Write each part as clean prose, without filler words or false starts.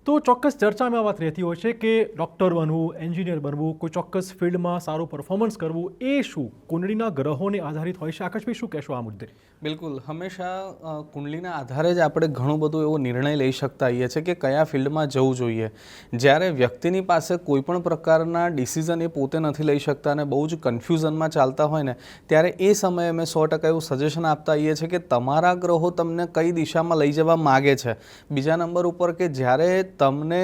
તો ચોક્કસ ચર્ચામાં આ વાત રહેતી હોય છે કે ડૉક્ટર બનવું, એન્જિનિયર બનવું, કોઈ ચોક્કસ ફિલ્ડમાં સારું પરફોર્મન્સ કરવું, એ શું કુંડળીના ગ્રહોને આધારિત હોય છે? આકાશભાઈ, શું કહેશો આ મુદ્દે? બિલકુલ, હંમેશા કુંડલીના આધારે જ આપણે ઘણું બધું એવો નિર્ણય લઈ શકતા હોઈએ છીએ કે કયા ફિલ્ડમાં જવું જોઈએ. જ્યારે વ્યક્તિની પાસે કોઈ પણ પ્રકારના ડિસિઝન એ પોતે નથી લઈ શકતા અને બહુ જ કન્ફ્યુઝનમાં ચાલતા હોય ને, ત્યારે એ સમયે અમે 100% એવું સજેશન આપતા હોઈએ છીએ કે તમારા ગ્રહો તમને કઈ દિશામાં લઈ જવા માગે છે. બીજા નંબર ઉપર કે જ્યારે તમને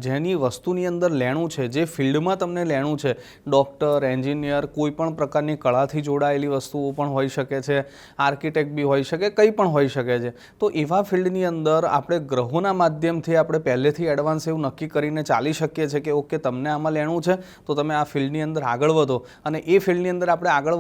જેની વસ્તુની અંદર લેણું છે, જે ફિલ્ડમાં તમને લેણું છે, ડૉક્ટર, એન્જિનિયર, કોઈ પણ પ્રકારની કળાથી જોડાયેલી વસ્તુઓ પણ હોઈ શકે છે, આર્કિટેક્ટ બી હોઈ શકે, કંઈ પણ હોઈ શકે છે. તો એવા ફિલ્ડની અંદર આપણે ગ્રહોના માધ્યમથી આપણે પહેલેથી એડવાન્સ એવું નક્કી કરીને ચાલી શકીએ છીએ કે ઓકે, તમને આમાં લેણું છે તો તમે આ ફિલ્ડની અંદર આગળ વધો, અને એ ફિલ્ડની અંદર આપણે આગળ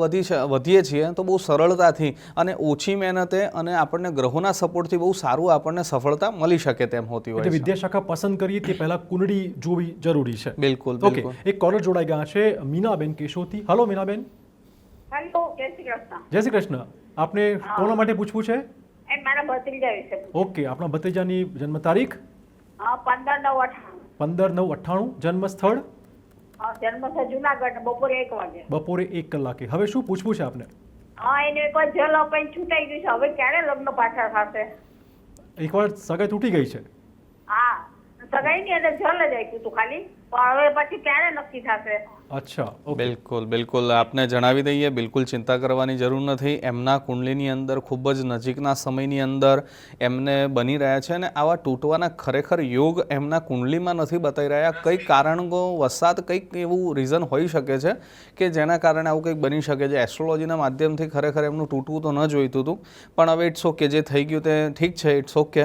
વધીએ છીએ તો બહુ સરળતાથી અને ઓછી મહેનતે અને આપણને ગ્રહોના સપોર્ટથી બહુ સારું આપણને સફળતા મળી શકે તેમ હોતી હોય છે. વિદ્યાશાખા પસંદ કરીએ તે પહેલા કુંડળી જોવી જરૂરી છે. બિલકુલ. ઓકે, એક કોલર જોડાઈ ગયા છે, મીનાબેન કેશોદથી. હલો મીનાબેન. હેલો, જય શ્રી કૃષ્ણ. જય શ્રી કૃષ્ણ. આપને કોના માટે પૂછવું છે? એ મારા ભત્રીજા વિશે. ઓકે, આપણા ભત્રીજાની જન્મ તારીખ? 15/9/98. 15/9/98. જન્મ સ્થળ? જન્મ છે જુનાગઢ, બપોરે 1 વાગે. બપોરે 1 કલાકે. હવે શું પૂછવું છે આપને? એને એકવાર જલ અપાઈ છૂટાઈ ગયું છે, હવે ક્યારે લગ્ન પાછા થશે? એકવાર સગાઈ તૂટી ગઈ છે? હા, સગાઈ ની અંદર જલ જ આપ્યું હતું ખાલી, પણ હવે પછી ક્યારે નક્કી થશે? અચ્છા, ઓકે. બિલકુલ બિલકુલ, આપને જણાવી દઈએ, બિલકુલ ચિંતા કરવાની જરૂર નથી. એમના કુંડલીની અંદર ખૂબ જ નજીકના સમયની અંદર એમને બની રહ્યા છે, અને આવા તૂટવાના ખરેખર યોગ એમના કુંડલીમાં નથી બતાવી રહ્યા. કંઈક કારણો વસાત કંઈક એવું રીઝન હોઈ શકે છે કે જેના કારણે આવું કંઈક બની શકે છે. એસ્ટ્રોલોજીના માધ્યમથી ખરેખર એમનું તૂટવું તો ન જોઈતું હતું, પણ હવે ઇટ્સ ઓકે, જે થઈ ગયું તે ઠીક છે, ઇટ્સ ઓકે.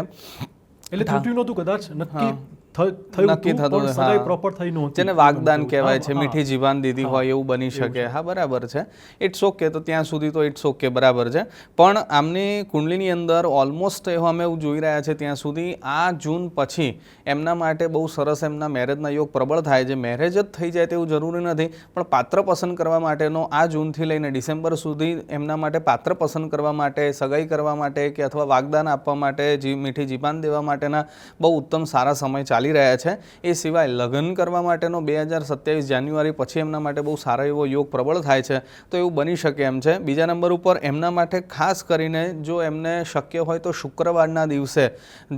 એટલે તૂટ્યું નહોતું, કદાચ નક્કી નક્કી થતું, પ્રોપર થઈ નહોતું, જેને વાગદાન કહેવાય છે, મીઠી જીવાન દીધી હોય એવું બની શકે. હા, બરાબર છે, ઇટ્સ ઓકે. તો ત્યાં સુધી તો ઇટ્સ ઓકે, બરાબર છે. પણ આમની કુંડલીની અંદર ઓલમોસ્ટ અમે એવું જોઈ રહ્યા છે ત્યાં સુધી આ જૂન પછી એમના માટે બહુ સરસ એમના મેરેજના યોગ પ્રબળ થાય છે. મેરેજ જ થઈ જાય તેવું જરૂરી નથી, પણ પાત્ર પસંદ કરવા માટેનો આ જૂનથી લઈને ડિસેમ્બર સુધી એમના માટે પાત્ર પસંદ કરવા માટે, સગાઈ કરવા માટે કે અથવા વાગદાન આપવા માટે, મીઠી જીવાન દેવા માટેના બહુ ઉત્તમ સારા સમય ચાલી રહ્યા છે. એ સિવાય લગ્ન કરવા માટેનો 2027 જાન્યુઆરી પછી એમના માટે બહુ સારો એવો યોગ પ્રબળ થાય છે, તો એવું બની શકે એમ છે. બીજા નંબર ઉપર એમના માટે ખાસ કરીને જો એમને શક્ય હોય તો શુક્રવારના દિવસે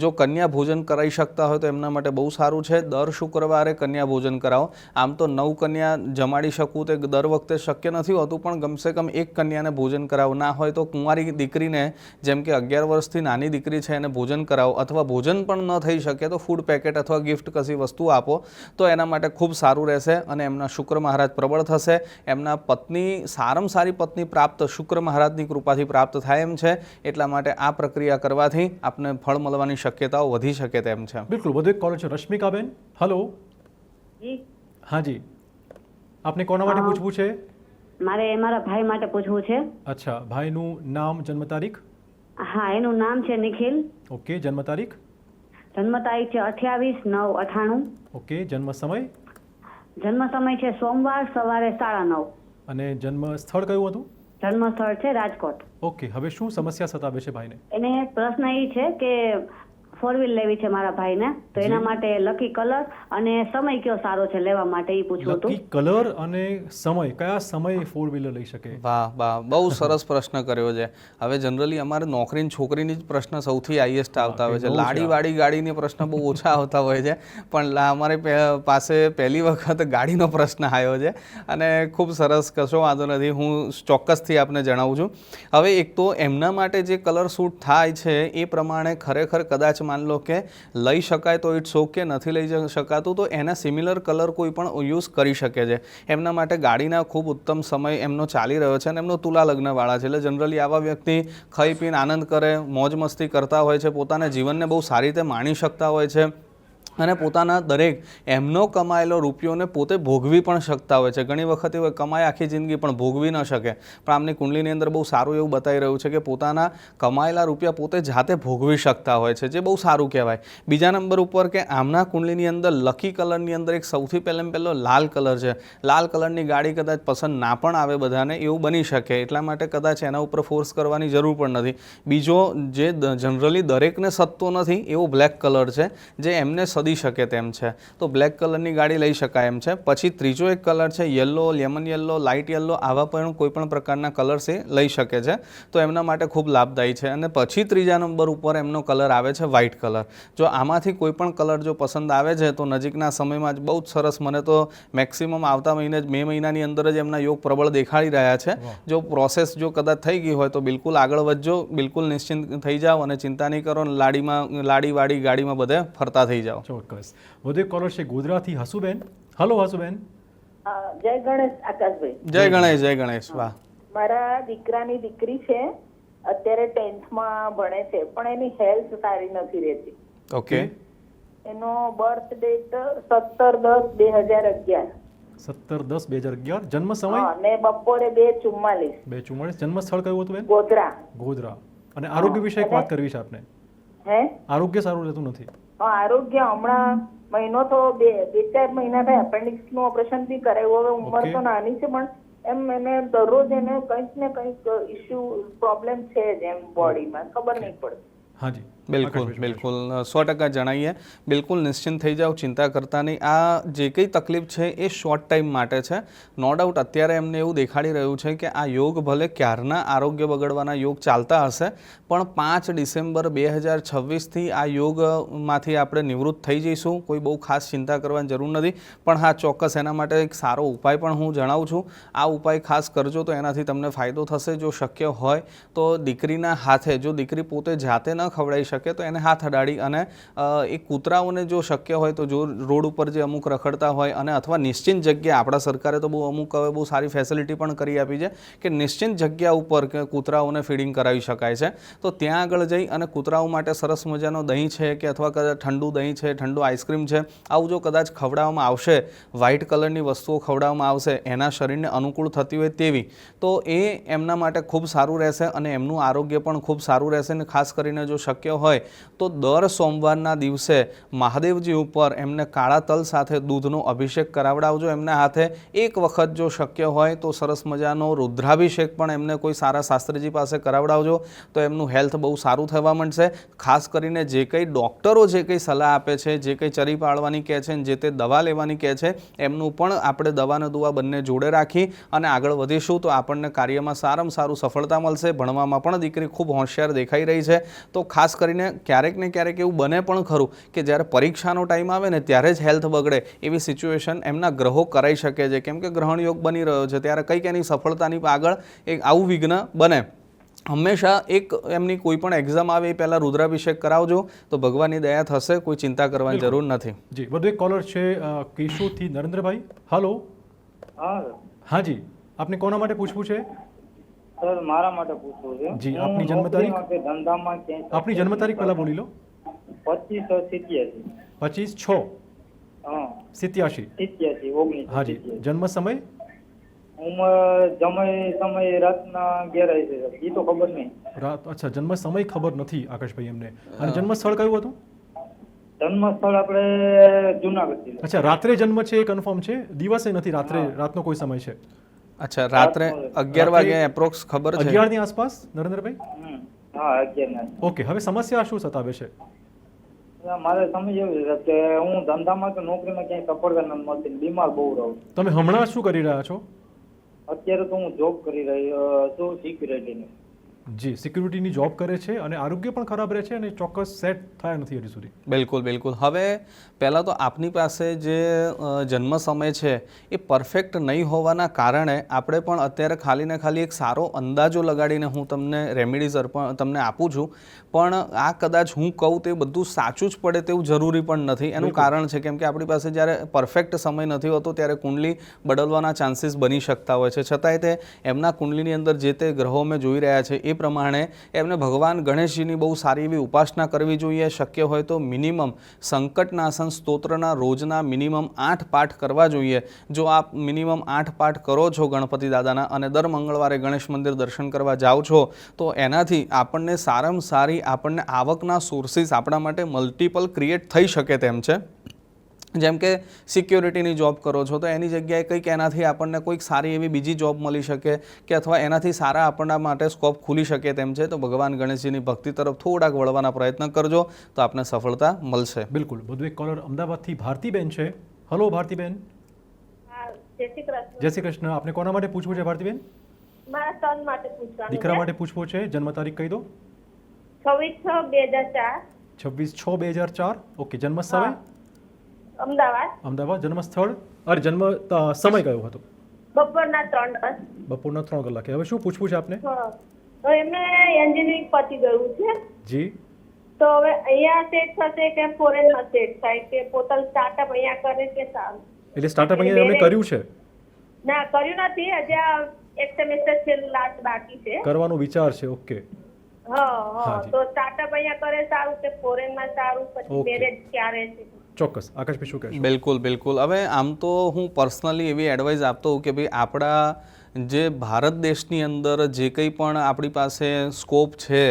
જો કન્યા ભોજન કરાવી શકતા હોય તો એમના માટે બહુ સારું છે. દર શુક્રવારે કન્યા ભોજન કરાવો. આમ તો 9 કન્યા જમાડી શકવું તે દર વખતે શક્ય નથી હોતું, પણ કમસે કમ એક કન્યાને ભોજન કરાવો. ના હોય તો કુંવારી દીકરીને, જેમ કે 11 વર્ષથી નાની દીકરી છે, એને ભોજન કરાવો, અથવા ભોજન પણ ન થઈ શકે તો ફૂડ પેકેટ અથવા ગિફ્ટ કશી વસ્તુ આપો તો એના માટે ખૂબ સારું રહેશે, અને એમના શુક્ર મહારાજ પ્રબળ થશે. એમના પત્ની, સારામાં સારી પત્ની પ્રાપ્ત શુક્ર મહારાજની કૃપાથી પ્રાપ્ત થાય એમ છે. એટલા માટે આ પ્રક્રિયા કરવાથી આપને ફળ મળવાની શક્યતાઓ વધી શકે તેમ છે. બિલકુલ. વધુ એક કોલ છે, રશ્મિકાબેન. હલો. હા જી, આપને કોના માટે પૂછવું છે? મારે મારા ભાઈ માટે પૂછવું છે. અચ્છા, ભાઈનું નામ, જન્મ તારીખ? હા, એનું નામ છે નિખિલ. ઓકે, જન્મ તારીખ? જન્મ તારીખ છે 28/9/98. ઓકે, જન્મ સમય? જન્મ સમય છે સોમવાર સવારે 9:30. અને જન્મ સ્થળ કયું હતું? જન્મ સ્થળ છે રાજકોટ. ઓકે, હવે શું સમસ્યા સતાવે છે ભાઈને? એને પ્રશ્ન એ છે કે 4 વ્હીલ લેવી છે મારા ભાઈને, તો એના માટે લકી કલર અને સમય કયો સારો છે લેવા માટે એ પૂછવું હતું. લકી કલર અને સમય, કયા સમયે 4 વ્હીલર લઈ શકે? વાહ વાહ, બહુ સરસ પ્રશ્ન કર્યો છે. હવે જનરલી અમારે નોકરીની છોકરીની જ પ્રશ્ન સૌથી હાઈએસ્ટ આવતા હોય છે. લાડીવાળી ગાડીની પ્રશ્ન બહુ ઓછા આવતા હોય છે, પણ અમારી પાસે પહેલી વખત ગાડીનો પ્રશ્ન આવ્યો છે, અને ખૂબ સરસ, કશો વાંધો નથી, હું ચોક્કસથી આપને જણાવું છું. હવે એક તો એમના માટે જે કલર સૂટ થાય છે એ પ્રમાણે ખરેખર કદાચ માન લો કે લઈ શકાય તો ઇટ્સ ઓકે, નથી લઈ શકાતું તો એના સિમિલર કલર કોઈ પણ યુઝ કરી શકે છે. એમના માટે ગાડીના ખૂબ ઉત્તમ સમય એમનો ચાલી રહ્યો છે, અને એમનો તુલા લગ્નવાળા છે. એટલે જનરલી આવા વ્યક્તિ ખાઈ પીને આનંદ કરે, મોજ મસ્તી કરતા હોય છે, પોતાના જીવનને બહુ સારી રીતે માણી શકતા હોય છે, અને પોતાના દરેક એમનો કમાયેલો રૂપિયોને પોતે ભોગવી પણ શકતા હોય છે. ઘણી વખત એવું કમાય આખી જિંદગી પણ ભોગવી ન શકે, પણ આમની કુંડલીની અંદર બહુ સારું એવું બતાવી રહ્યું છે કે પોતાના કમાયેલા રૂપિયા પોતે જાતે ભોગવી શકતા હોય છે, જે બહુ સારું કહેવાય. બીજા નંબર ઉપર કે આમના કુંડલીની અંદર લકી કલરની અંદર એક સૌથી પહેલો લાલ કલર છે. લાલ કલરની ગાડી કદાચ પસંદ ના પણ આવે બધાને, એવું બની શકે, એટલા માટે કદાચ એના ઉપર ફોર્સ કરવાની જરૂર પણ નથી. બીજો જે જનરલી દરેકને સદતો નથી એવો બ્લેક કલર છે, જે એમને વધી શકે તેમ છે. તો બ્લેક કલરની ગાડી લઈ શકાય એમ છે. પછી ત્રીજો એક કલર છે yellow, lemon yellow, light yellow, આવા પણ કોઈ પણ પ્રકારના કલર્સ એ લઈ શકે છે. તો એમના માટે ખૂબ લાભદાયી છે. અને પછી ત્રીજા નંબર ઉપર એમનો કલર આવે છે વ્હાઇટ કલર. જો આમાંથી કોઈ પણ કલર જો પસંદ આવે છે તો નજીકના સમયમાં જ બહુ જ સરસ, મને તો મેક્સિમમ આવતા મહિને જ મે મહિનાની અંદર જ એમના યોગ પ્રબળ દેખાડી રહ્યા છે. જો પ્રોસેસ જો કદાચ થઈ ગઈ હોય તો બિલકુલ આગળ વધજો, બિલકુલ નિશ્ચિંત થઈ જાઓ અને ચિંતા નહીં કરો. લાડીવાડી ગાડીમાં બધે ફરતા થઈ જાઓ. ચોક્કસ. વધુ એક કોલર છે ગોધરાથી હસુબેન. હલો હસુબેન. જય ગણેશ આકાશભાઈ. જય ગણેશ, જય ગણેશ. વાહ. મારા દીકરાની દીકરી છે, અત્યારે 10th માં ભણે છે, પણ એની હેલ્થ સારી નથી રહેતી. ઓકે. એનો બર્થ ડેટ 17/10/2011. 17/10/2011. જન્મ સમય અને બપોરે 2:44. 2:44. જન્મ સ્થળ કયું હતું બેન? ગોધરા. ગોધરા. અને આરોગ્ય વિશે એક વાત કરવી છે આપને. હે? આરોગ્ય સારું રહેતું નથી. આરોગ્ય હમણાં મહિનો તો 2-4 મહિના થાય, એપેન્ડિક્સ નું ઓપરેશન બી કરાયું. હવે ઉંમર તો નાની છે, પણ એમ એને દરરોજ એને કંઈક ને કંઈક ઇશ્યુ પ્રોબ્લેમ છે જ એમ બોડીમાં, ખબર નહીં પડતી. હાજી, બિલકુલ બિલકુલ 100% જણાવીએ. બિલકુલ નિશ્ચિંત થઈ જાઓ, ચિંતા કરતા નહીં. આ જે કંઈ તકલીફ છે એ શોર્ટ ટાઈમ માટે છે. નો ડાઉટ અત્યારે એમને એવું દેખાડી રહ્યું છે કે આ યોગ ભલે ક્યારના આરોગ્ય બગડવાના યોગ ચાલતા હશે, પણ 5 ડિસેમ્બર 2026થી આ યોગમાંથી આપણે નિવૃત્ત થઈ જઈશું. કોઈ બહુ ખાસ ચિંતા કરવાની જરૂર નથી. પણ હા, ચોક્કસ એના માટે એક સારો ઉપાય પણ હું જણાવું છું. આ ઉપાય ખાસ કરજો તો એનાથી તમને ફાયદો થશે. જો શક્ય હોય તો દીકરીના હાથે, જો દીકરી પોતે જાતે ન ખવડાવી શકે તો એને હાથ અડાડી અને એ કૂતરાઓને જો શક્ય હોય તો જો રોડ ઉપર જે અમુક રખડતા હોય અને અથવા નિશ્ચિત જગ્યા, આપણા સરકારે તો અમુક હવે બહુ સારી ફેસિલિટી પણ કરી આપી છે કે નિશ્ચિત જગ્યા ઉપર કે કૂતરાઓને ફીડિંગ કરાવી શકાય છે. તો ત્યાં આગળ જઈ અને કૂતરાઓ માટે સરસ મજાનો દહીં છે કે અથવા કદાચ ઠંડુ દહીં છે, ઠંડુ આઈસ્ક્રીમ છે, આવું જો કદાચ ખવડાવવામાં આવશે, વ્હાઇટ કલરની વસ્તુઓ ખવડાવવામાં આવશે એના શરીરને અનુકૂળ થતી હોય તેવી, તો એ એમના માટે ખૂબ સારું રહેશે અને એમનું આરોગ્ય પણ ખૂબ સારું રહેશે. અને ખાસ કરીને જો શક્ય હોય તો દર સોમવારના દિવસે મહાદેવજી ઉપર એમને કાળા તલ સાથે દૂધનો અભિષેક કરાવડાવજો એમના હાથે. એક વખત જો શક્ય હોય તો સરસ મજાનો રુદ્રાભિષેક પણ એમને કોઈ સારા શાસ્ત્રીજી પાસે કરાવડાવજો, તો એમનું હેલ્થ બહુ સારું થવા માંડશે. ખાસ કરીને જે કંઈ ડૉક્ટરો જે કંઈ સલાહ આપે છે, જે કંઈ ચરી પાળવાની કહે છે, જે તે દવા લેવાની કહે છે, એમનું પણ આપણે દવાને દુવા બંને જોડે રાખી અને આગળ વધીશું તો આપણને કાર્યમાં સારામાં સારું સફળતા મળશે. ભણવામાં પણ દીકરી ખૂબ હોશિયાર દેખાઈ રહી છે. તો ખાસ કરીને ક્યારેક ને ક્યારેક એવું બને પણ ખરું કે જ્યારે પરીક્ષાનો ટાઈમ આવે ને ત્યારે જ હેલ્થ બગડે એવી સિચ્યુએશન એમના ગ્રહો કરાઈ શકે છે. કેમ કે ગ્રહણ યોગ બની રહ્યો છે ત્યારે કંઈક એની સફળતાની આગળ એક આવું વિઘ્ન બને. હંમેશા એક એમની કોઈ પણ એક્ઝામ આવે એ પહેલાં રુદ્રાભિષેક કરાવજો તો ભગવાનની દયા થશે. કોઈ ચિંતા કરવાની જરૂર નથી. જી, વધુ એક કોલર છે કેશોદથી નરેન્દ્રભાઈ. હલો. હાજી, આપને કોના માટે પૂછવું છે? સર મારા માટે પૂછવું છે. જી, આપની જન્મ તારીખ? ધંધામાં ક્યાંય આપની જન્મ તારીખ પહેલા બોલી લો. 25/87. 25/6/87. હાજી, જન્મ સમય? સમય રાતના 11 છે. એ તો ખબર નહીં. રાત. અચ્છા, જન્મ સમય ખબર નથી આકાશભાઈ એમને. અને જન્મ સ્થળ કયું હતું? જન્મ સ્થળ આપણે જુનાગઢ જિલ્લા. અચ્છા, રાત્રે જન્મ છે એ કન્ફર્મ છે? દિવસે નથી, રાતનો કોઈ સમય છે? અચ્છા, રાત્રે 11 વાગે એપ્રોક્સ ખબર છે? 11 ની આસપાસ નરેન્દ્રભાઈ? હા, 11 ના. ઓકે, હવે સમસ્યા શું સતાવે છે? મારે સમજ એવું છે કે હું ધંધામાં કે નોકરીમાં ક્યાંય સફળતા નથી મળતી, બીમાર બહુ રહું. તમે હમણાં શું કરી રહ્યા છો? અત્યારે તો હું જોબ કરી રહ્યો છું સિક્યુરિટીની. જી, સિક્યુરિટીની જોબ કરે છે અને આરોગ્ય પણ ખરાબ રહે છે અને ચોક્કસ સેટ થયા નથી હજી સુધી. બિલકુલ બિલકુલ. હવે પહેલાં તો આપની પાસે જે જન્મ સમય છે એ પરફેક્ટ નહીં હોવાના કારણે આપણે પણ અત્યારે ખાલી ને ખાલી એક સારો અંદાજો લગાડીને હું તમને રેમેડીઝ તમને આપું છું, પણ આ કદાચ હું કહું તે બધું સાચું જ પડે તેવું જરૂરી પણ નથી. એનું કારણ છે કેમ કે આપણી પાસે જ્યારે પરફેક્ટ સમય નથી હોતો ત્યારે કુંડલી બદલવાના ચાન્સીસ બની શકતા હોય છે. છતાંય તે એમના કુંડલીની અંદર જે તે ગ્રહો અમે જોઈ રહ્યા છે એ પ્રમાણે એમને ભગવાન ગણેશજીની બહુ સારી એવી ઉપાસના કરવી જોઈએ. શક્ય હોય તો મિનિમમ સંકટનાશન સ્તોત્રના રોજના મિનિમમ 8 પાઠ કરવા જોઈએ. જો આપ મિનિમમ 8 પાઠ કરો છો ગણપતિ દાદાના અને દર મંગળવારે ગણેશ મંદિર દર્શન કરવા જાઓ છો તો એનાથી આપણને સારામાં સારી આપણને આવકના સોર્સિસ આપણા માટે મલ્ટિપલ ક્રિએટ થઈ શકે તેમ છે. જેમ કે સિક્યોરિટીની જોબ કરો છો તો એની જગ્યાએ કંઈક એનાથી આપણને કોઈક સારી એવી બીજી જોબ મળી શકે કે અથવા એનાથી સારા આપણા માટે સ્કોપ ખુલી શકે તેમ છે. તો ભગવાન ગણેશજીની ભક્તિ તરફ થોડાક વળવાના પ્રયત્ન કરજો તો આપને સફળતા મળશે. બિલકુલ. વધુ એક કોલર અમદાવાદથી ભારતીબેન છે. હલો ભારતીબેન. હા, જય શ્રી કૃષ્ણ. જય શ્રી કૃષ્ણ. આપને કોના માટે પૂછવું છે ભારતીબેન? મારા સન માટે પૂછવાનું દીકરા છે. માટે પૂછવો છે. જન્મ તારીખ કહી દો. 26/6/2004. 26/6/2004. ઓકે. જન્મ સમય? અમદાવાદ. અમદાવાદ. જન્મ સ્થળ જન્મ સમય કયો હતો? બપોરના 3 બપોરના 3 કલાકે. હવે શું પૂછવું છે આપને? તો એમને એન્જિનિયરિંગ પતી ગયું છે. જી. તો હવે અહીંયા સેટ થશે કે ફોરેનમાં સેટ થાય કે પોતાનું સ્ટાર્ટઅપ અહીંયા કરે કે સારું? એટલે સ્ટાર્ટઅપ અહીંયા એમણે કર્યું છે? ના, કર્યું નથી. હજી આ એક સેમેસ્ટર છેલ્લું લાસ્ટ બાકી છે. કરવાનો વિચાર છે. ઓકે. હા. તો સ્ટાર્ટઅપ અહીંયા કરે સારું કે ફોરેનમાં સારું? પછી Okay. મેરેજ ક્યારે છે? ચોક્કસ. આકાશભાઈ શું કહેશો? બિલકુલ બિલકુલ. હવે આમ તો હું પર્સનલી એવી એડવાઇસ આપતો હોઉં કે ભાઈ આપણા જે ભારત દેશની અંદર જે કંઈ પણ આપણી પાસે સ્કોપ છે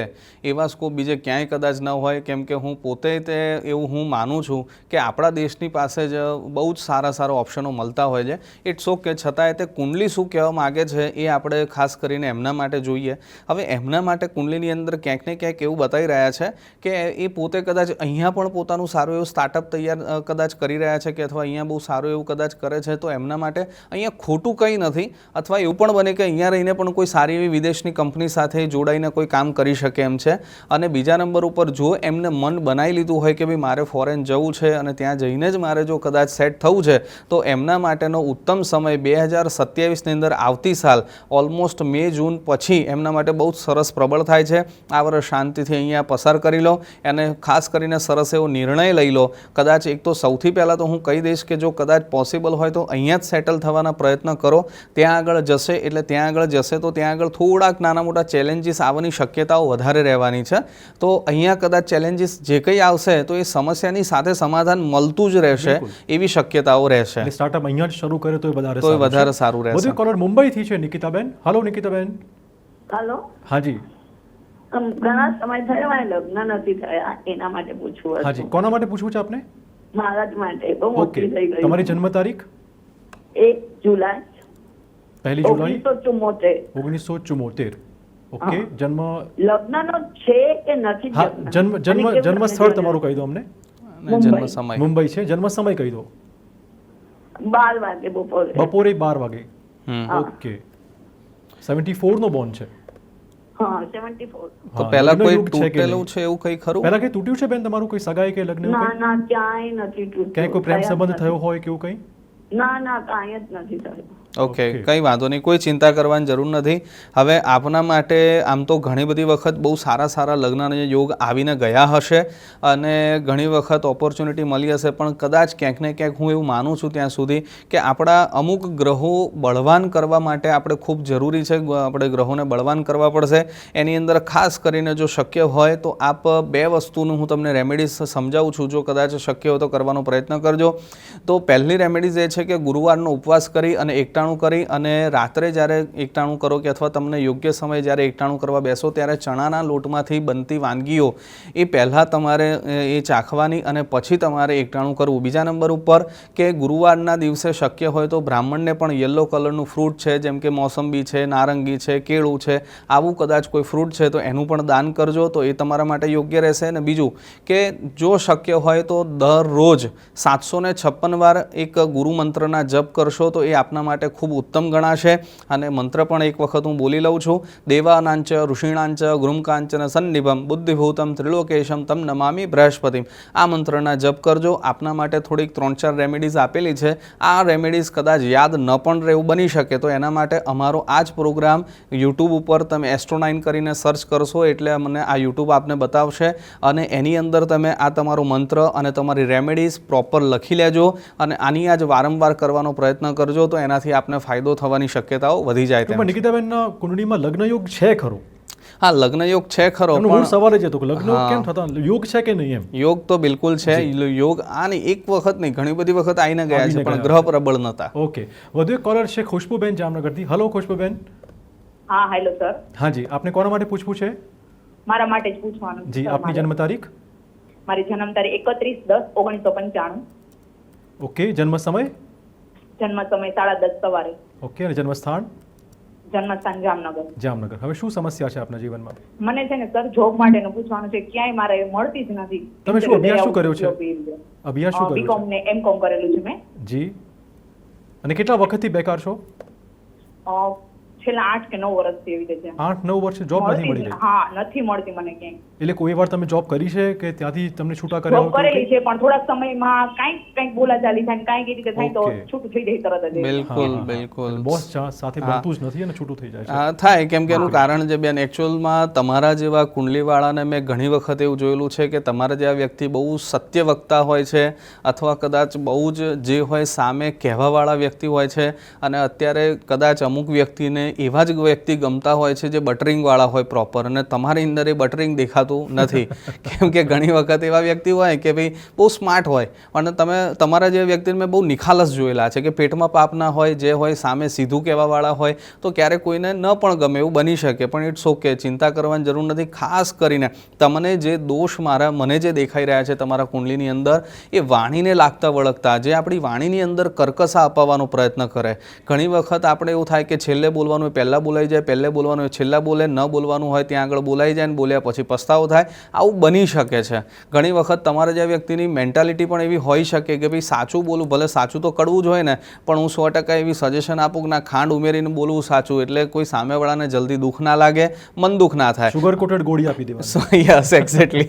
એવા સ્કોપ બીજે ક્યાંય કદાચ ન હોય. કેમ કે હું પોતે તે એવું હું માનું છું કે આપણા દેશની પાસે જ બહુ જ સારા ઓપ્શનો મળતા હોય છે. It's okay. છતાંય તે કુંડલી શું કહેવા માગે છે એ આપણે ખાસ કરીને એમના માટે જોઈએ. હવે એમના માટે કુંડલીની અંદર ક્યાંક ને ક્યાંક એવું બતાવી રહ્યા છે કે એ પોતે કદાચ અહીંયા પણ પોતાનું સારું એવું સ્ટાર્ટઅપ તૈયાર કદાચ કરી રહ્યા છે કે અથવા અહીંયા બહુ સારું એવું કદાચ કરે છે. તો એમના માટે અહીંયા ખોટું કંઈ નથી. અથવા એવું પણ બને કે અહીંયા રહીને પણ કોઈ સારી એવી વિદેશની કંપની સાથે જોડાઈને કોઈ કામ કરી શકે એમ છે. અને બીજા નંબર ઉપર જો એમને મન બનાવી લીધું હોય કે ભાઈ મારે ફોરેન જવું છે અને ત્યાં જઈને જ મારે જો કદાચ સેટ થવું છે તો એમના માટેનો ઉત્તમ સમય 2027ની અંદર આવતી સાલ ઓલમોસ્ટ મે જૂન પછી એમના માટે બહુ જ સરસ પ્રબળ થાય છે. આ વર્ષ શાંતિથી અહીંયા પસાર કરી લો અને ખાસ કરીને સરસ એવો નિર્ણય લઈ લો. કદાચ એક તો સૌથી પહેલાં તો હું કહી દઈશ કે જો કદાચ પોસિબલ હોય તો અહીંયા જ સેટલ થવાના પ્રયત્ન કરો. ત્યાં આગળ જશે એટલે ત્યાં આગળ જશે તો ત્યાં આગળ થોડાક નાના મોટા ચેલેન્જીસ આવવાની શક્યતાઓ વધારે રહેવાની છે. તો અહીંયા કદાચ ચેલેન્જીસ જે કંઈ આવશે તો એ સમસ્યાની સાથે સમાધાન મળતું જ રહેશે એવી શક્યતાઓ રહેશે. એટલે સ્ટાર્ટઅપ અહીંયા જ શરૂ કરે તો વધારે સારું રહેશે. વધુ કોલર મુંબઈથી છે નિકિતાબેન. હલો નિકિતાબેન. હાલો. હાજી. ઘણા સમય થયો મારે લગ્ન નથી થયા એના માટે પૂછવું હાજી. કોના માટે પૂછવું છે આપને? મારા જ માટે. બહુ ઓકે. મોટી થઈ ગઈ. તમારી જન્મ તારીખ? 1 જુલાઈ 1 જુલાઈ 1974. 1974. ઓકે. જન્મ લગ્નનો છે કે નથી? હા. જન્મ સ્થળ તમારું કહી દો અમને. અને જન્મ સમય મુંબઈ છે. જન્મ સમય કહી દો. 12 વાગે બપોરે. બપોરે 12 વાગે. હમ. ઓકે. 74 નો બોર્ન છે. હા 74. તો હા, પહેલા લગ્ન કોઈ યુગ છે કે તૂટેલું નહીં? છે એવું કંઈ ખરું? પહેલા કઈ તૂટ્યું છે બેન તમારું? કોઈ સગાઈ કે લગ્ન એવું ના કંઈ? ના ક્યાંય નથી તૂટ્યું. ક્યાંય કોઈ પ્રેમ સંબંધ નથી. થયો હોય કે એવું કંઈ? ના કાંઈ જ નથી થયું. ઓકે. કંઈ વાંધો નહીં. કોઈ ચિંતા કરવાની જરૂર નથી. હવે આપના માટે આમ તો ઘણી બધી વખત બહુ સારા લગ્નના યોગ આવીને ગયા હશે અને ઘણી વખત ઓપોર્ચ્યુનિટી મળી હશે. પણ કદાચ ક્યાંક ને ક્યાંક હું એવું માનું છું ત્યાં સુધી કે આપણા અમુક ગ્રહો બળવાન કરવા માટે આપણે ખૂબ જરૂરી છે. આપણે ગ્રહોને બળવાન કરવા પડશે. એની અંદર ખાસ કરીને જો શક્ય હોય તો આપ 2 વસ્તુનું હું તમને રેમેડીઝ સમજાવું છું. જો કદાચ શક્ય હોય તો કરવાનો પ્રયત્ન કરજો. તો પહેલી રેમેડીઝ એ છે કે ગુરુવારનો ઉપવાસ કરી અને એકટાણું કરી અને રાત્રે જ્યારે એકટાણું કરો કે અથવા તમને યોગ્ય સમય જ્યારે એકટાણું કરવા બેસો ત્યારે ચણાના લોટમાંથી બનતી વાનગીઓ એ પહેલાં તમારે એ ચાખવાની અને પછી તમારે એકટાણું કરવું. બીજા નંબર ઉપર કે ગુરુવારના દિવસે શક્ય હોય તો બ્રાહ્મણને પણ યલો કલરનું ફ્રૂટ છે જેમ કે મોસંબી છે, નારંગી છે, કેળું છે, આવું કદાચ કોઈ ફ્રૂટ છે તો એનું પણ દાન કરજો તો એ તમારા માટે યોગ્ય રહેશે. અને બીજું કે જો શક્ય હોય તો દરરોજ 756 વાર એક ગુરુ મંત્રના જપ કરશો તો એ આપના માટે ખૂબ ઉત્તમ ગણાશે. અને મંત્ર પણ એક વખત હું બોલી લઉં છું. દેવાનાંચ ઋષિણાંચ ગુરુમકાંચન સન્નિભમ બુદ્ધિભૂતમ ત્રિલોકેશમ તમ નમામિ બૃહસ્પતિમ. આ મંત્રના જપ કરજો. આપના માટે થોડીક 3-4 રેમેડીઝ આપેલી છે. આ રેમેડીઝ કદાચ યાદ ન પણ રહેવું બની શકે તો એના માટે અમારો આ જ પ્રોગ્રામ યુટ્યુબ ઉપર તમે એસ્ટ્રો9 કરીને સર્ચ કરશો એટલે મને આ યુટ્યુબ આપને બતાવશે અને એની અંદર તમે આ તમારો મંત્ર અને તમારી રેમેડીઝ પ્રોપર લખી લેજો અને આની આજ વારંવાર કરવાનો પ્રયત્ન કરજો તો એનાથી આપને ફાયદો થવાની શક્યતાઓ વધી જાય તેમ પણ છે. નિકિતાબેનના કુંડળીમાં લગ્ન યોગ છે ખરો? હા, લગ્ન યોગ છે ખરો એમનો મૂળ પણ સવાલ જ હતો કે લગ્ન હા. કેમ થતા યોગ છે કે નહીં એમ. યોગ તો બિલકુલ છે. યોગ આની એક વખત નહીં ઘણી બધી વખત આવીને ગયા છે આવીને પણ ગયા. ગ્રહ પ્રબળ નહોતા. ઓકે. વધુ એક કોલર છે ખુશ્બુબેન જામનગરથી. હલો ખુશ્બુબેન. હા હેલો સર. હાજી. આપને કોના માટે પૂછવું છે? મારા માટે જ પૂછવાનું જી. સર, આપની મારે. જન્મ તારીખ? મારી જન્મ તારીખ 31/10/1995. ઓકે, જન્મ સમય? જન્મ સમય 10:30 સવારે. ઓકે, અને જન્મસ્થાન? જન્મસ્થાન જામનગર. જામનગર. હવે શું સમસ્યા છે આપના જીવનમાં? મને છે ને સર જોબ માટેનું પૂછવાનું છે, ક્યાંય મારે મળતી જ નથી. તમે શું અભ્યાસ શું કર્યો છે? અભ્યાસ શું કર્યો છે? બીકોમ ને એમકોમ કરેલું છે મેં. જી. અને કેટલા વખતથી બેકાર છો? છેલ્લા 8 કે 9 વર્ષથી એવી રીતે છે. 8-9 વર્ષથી જોબ નથી મળી રહી? હા, નથી મળતી મને ક્યાંય. એટલે કોઈ વાર તમે જોબ કરી છે કે ત્યાંથી તમને છૂટા કર્યા જોબ કરેલી છે પણ થોડાક સમયમાં કંઈક બોલાચાલી થાય ને કંઈક એ રીતે થાય તો Okay. છૂટું થઈ જાય તરત જ. બિલકુલ બિલકુલ બોસ સાથે બનતું જ નથી અને છૂટું થઈ જાય છે. હા, થાય કેમ કે એનું કારણ છે બેન, એકચ્યુઅલમાં તમારા જેવા કુંડલીવાળાને મેં ઘણી વખત એવું જોયેલું છે કે તમારા જેવા વ્યક્તિ બહુ સત્ય વક્તા હોય છે અથવા કદાચ બહુ જ જે હોય સામે કહેવાવાળા વ્યક્તિ હોય છે, અને અત્યારે કદાચ અમુક વ્યક્તિને એવા જ વ્યક્તિ ગમતા હોય છે જે બટરિંગવાળા હોય પ્રોપર, અને તમારી અંદર એ બટરિંગ દેખાતું નથી. કેમ કે ઘણી વખત એવા વ્યક્તિ હોય કે ભાઈ બહુ સ્માર્ટ હોય અને તમે તમારા જેવા વ્યક્તિને મેં બહુ નિખાલસ જોયેલા છે કે પેટમાં પાપ ના હોય, જે હોય સામે સીધું કહેવાવાળા હોય, તો ક્યારેક કોઈને ન પણ ગમે એવું બની શકે. પણ ઇટ્સ ઓકે, ચિંતા કરવાની જરૂર નથી. ખાસ કરીને તમને જે દોષ મને જે દેખાઈ રહ્યા છે તમારા કુંડલીની અંદર, એ વાણીને લાગતા વળગતા, જે આપણી વાણીની અંદર કર્કશા અપાવવાનો પ્રયત્ન કરે. ઘણી વખત આપણે એવું થાય કે છેલ્લે બોલવાનું હોય પહેલાં બોલાઈ જાય, પહેલે બોલવાનું હોય છેલ્લા બોલે, ન બોલવાનું હોય ત્યાં આગળ બોલાઈ જાય ને બોલ્યા પછી પસ્તાવો થાય. આવું બની શકે છે. ઘણી વખત તમારા જે વ્યક્તિની મેન્ટાલિટી પણ એવી હોઈ શકે કે ભાઈ સાચું બોલું, ભલે સાચું તો કડવું જ હોય ને, પણ હું 100% એવી સજેશન આપું કે ના, ખાંડ ઉમેરીને બોલવું સાચું, એટલે કોઈ સામેવાળાને જલ્દી દુઃખ ના લાગે, મન દુઃખ ના થાય. સુગર કોટેડ ગોળી આપી દેવાની. Yes, exactly.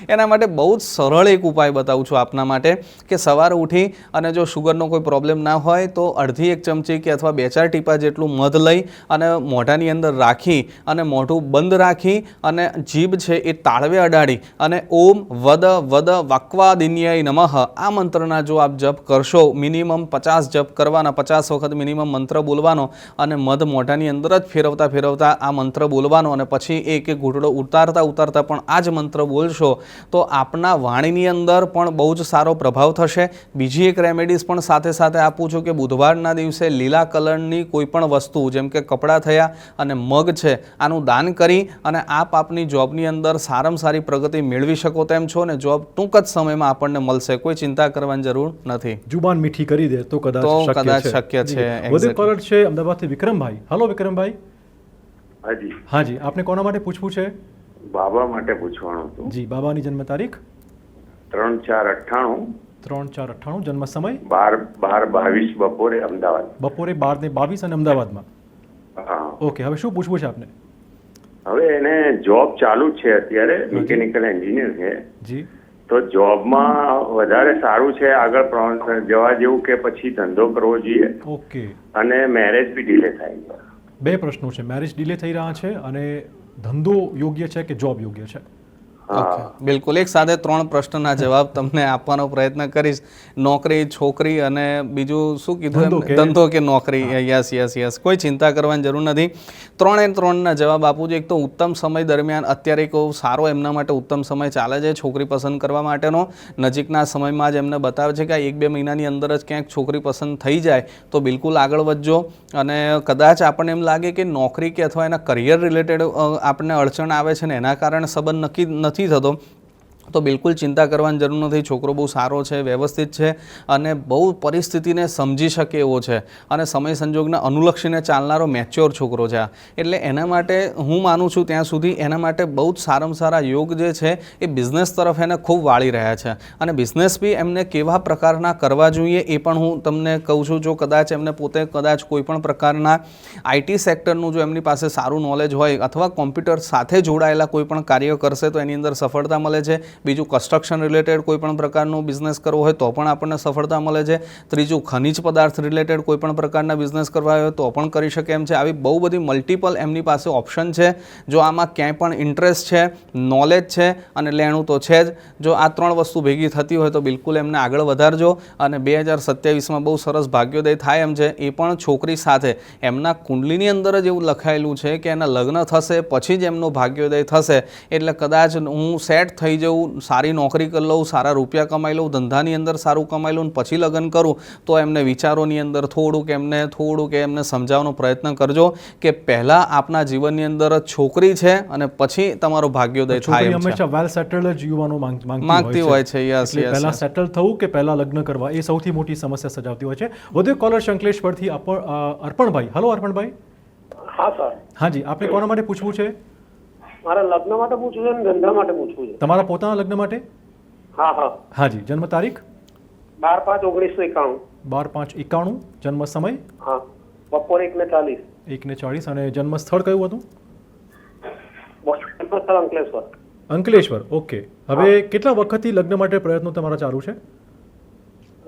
એના માટે બહુ જ સરળ એક ઉપાય બતાવું છું આપના માટે કે સવારે ઉઠી અને જો શુગરનો કોઈ પ્રોબ્લેમ ના હોય તો અડધી 1 ચમચી કે અથવા 2-4 ટીપા જેટલું મધ લઈ અને મોઢાની અંદર રાખી અને મોઢું બંધ રાખી અને જીભ છે એ તાળવે અડાડી અને ઓમ વદ વદ વક્વાદિન્યય નમઃ આ મંત્રના જો આપ જપ કરશો, મિનિમમ 50 જપ કરવાના, 50 વખત મિનિમમ મંત્ર બોલવાનો અને મધ મોઢાની અંદર જ ફેરવતા ફેરવતા આ મંત્ર બોલવાનો, અને પછી એક એક ઘૂંટડો ઉતારતા ઉતારતા પણ આ જ મંત્ર બોલશો તો આપના વાણીની અંદર પણ બહુ જ સારો પ્રભાવ થશે. બીજી એક રેમેડીઝ પણ સાથે સાથે આપું છું કે બુધવારના દિવસે લીલા કલરની કોઈ પણ વસ્તુ, જેમ કે કપડાં થયા અને મગ છે, આનું દાન કરી અને આપ આપની જોબની અંદર સારામાં સારી પ્રગતિ મેળવી શકો તેમ છો, ને જોબ ટૂંક જ સમયમાં આપણને મળશે. કોઈ ચિંતા કરવાની જરૂર નથી. જુબાન મીઠી કરી દે તો કદાચ શક્ય છે. વધુ કોલર છે અમદાવાદથી વિક્રમભાઈ. હલો વિક્રમભાઈ. હાજી. હાજી, આપને કોના માટે પૂછવું છે? બાબા માટે પૂછવાનું હતું. જી, બાબાની જન્મ તારીખ? 3/4/98. 3/4/98. જન્મ સમય? 12:22 બપોરે અમદાવાદ. બપોરે 12:22 અને અમદાવાદમાં. હા. ઓકે, હવે શું પૂછવું છે આપને? હવે એને જોબ ચાલુ છે અત્યારે, મિકેનિકલ એન્જિનિયર છે. જી. તો જોબમાં વધારે સારું છે, આગળ જવા જેવું કે પછી ધંધો કરવો જોઈએ? ઓકે. અને મેરેજ બી ડિલે થાય છે. 2 પ્રશ્નો છે. મેરેજ ડિલે થઈ રહ્યા છે અને ધંધો યોગ્ય છે કે જોબ યોગ્ય છે? બિલકુલ, એક સાથે 3 પ્રશ્નના જવાબ તમને આપવાનો પ્રયત્ન કરીશ. નોકરી, છોકરી અને બીજું શું કીધું? ધંધો કે નોકરી? યસ. કોઈ ચિંતા કરવાની જરૂર નથી. 3 જવાબ આપું છું. એક તો ઉત્તમ સમય દરમિયાન અત્યારે એક સારો એમના માટે ઉત્તમ સમય ચાલે છે છોકરી પસંદ કરવા માટેનો. નજીકના સમયમાં જ એમને બતાવે છે કે 1-2 મહિનાની અંદર જ ક્યાંક છોકરી પસંદ થઈ જાય તો બિલકુલ આગળ વધજો. અને કદાચ આપણને એમ લાગે કે નોકરી કે અથવા એના કરિયર રિલેટેડ આપણને અડચણ આવે છે ને એના કારણે સંબંધ નક્કી નથી થતો, તો બિલકુલ ચિંતા કરવાની જરૂર નથી. છોકરો બહુ સારો છે, વ્યવસ્થિત છે અને બહુ પરિસ્થિતિને સમજી શકે એવો છે અને સમય સંજોગને અનુલક્ષીને ચાલનારો મેચ્યોર છોકરો છે. એટલે એના માટે હું માનું છું ત્યાં સુધી એના માટે બહુ જ સારામાં સારા યોગ જે છે એ બિઝનેસ તરફ એને ખૂબ વાળી રહ્યા છે. અને બિઝનેસ બી એમને કેવા પ્રકારના કરવા જોઈએ એ પણ હું તમને કહું છું. જો કદાચ એમને પોતે કદાચ કોઈ પણ પ્રકારના IT સેક્ટરનું જો એમની પાસે સારું નોલેજ હોય અથવા કોમ્પ્યુટર સાથે જોડાયેલા કોઈ પણ કાર્ય કરશે તો એની અંદર સફળતા મળે છે. બીજું કન્સ્ટ્રક્શન રિલેટેડ કોઈ પણ પ્રકારનું બિઝનેસ કરવો હોય તો પણ આપણને સફળતા મળે છે. ત્રીજું ખનિજ પદાર્થ રિલેટેડ કોઈ પણ પ્રકારના બિઝનેસ કરવા હોય તો પણ કરી શકે એમ છે. આવી બહુ બધી મલ્ટિપલ એમની પાસે ઓપ્શન છે. જો આમાં ક્યાંય પણ ઇન્ટરેસ્ટ છે, નોલેજ છે અને લેણું તો છે જ, જો આ 3 વસ્તુ ભેગી થતી હોય તો બિલકુલ એમને આગળ વધારજો. અને 2027માં બહુ સરસ ભાગ્યોદય થાય એમ છે. એ પણ છોકરી સાથે એમના કુંડલીની અંદર જ એવું લખાયેલું છે કે એના લગ્ન થશે પછી જ એમનો ભાગ્યોદય થશે. એટલે કદાચ હું સેટ થઈ જવું લઉં, સારી નોકરી કરી લઉં, સારા રૂપિયા કમાઈ લઉં, ધંધાની અંદર સારું કમાઈ લઉં, પછી લગ્ન કરું, તો એમને વિચારોની અંદર થોડુંક એમને સમજાવવાનો પ્રયત્ન કરજો કે પહેલાં આપના જીવનની અંદર છોકરી છે અને પછી તમારો ભાગ્યોદય થાય છોકરી એમ છે. હંમેશા વેલ સેટલડ જ યુવાનો માંગતી હોય છે. યસ એટલે યસ પહેલા સેટલ થવું કે પહેલા લગ્ન કરવા એ સૌથી મોટી સમસ્યા સજાવતી હોય છે. વધુ એક કોલર શંકલેશ્વરથી અર્પણભાઈ. હલો અર્પણભાઈ. હા સર. હાજી, આપને કોના માટે પૂછવું છે? મારા લગ્ન માટે પૂછવું છે અને ધંધા માટે પૂછવું છે. તમારા પોતાના લગ્ન માટે? હા હા. હાજી, જન્મ તારીખ? 12/5/1991. 12/5/91. જન્મ સમય? હા, બપોરે 1:40. 1:40. અને જન્મ સ્થળ કયું હતું? અંકલેશ્વર. અંકલેશ્વર. ઓકે. હવે કેટલા વખતથી લગ્ન માટે પ્રયત્નો તમારા ચાલુ છે?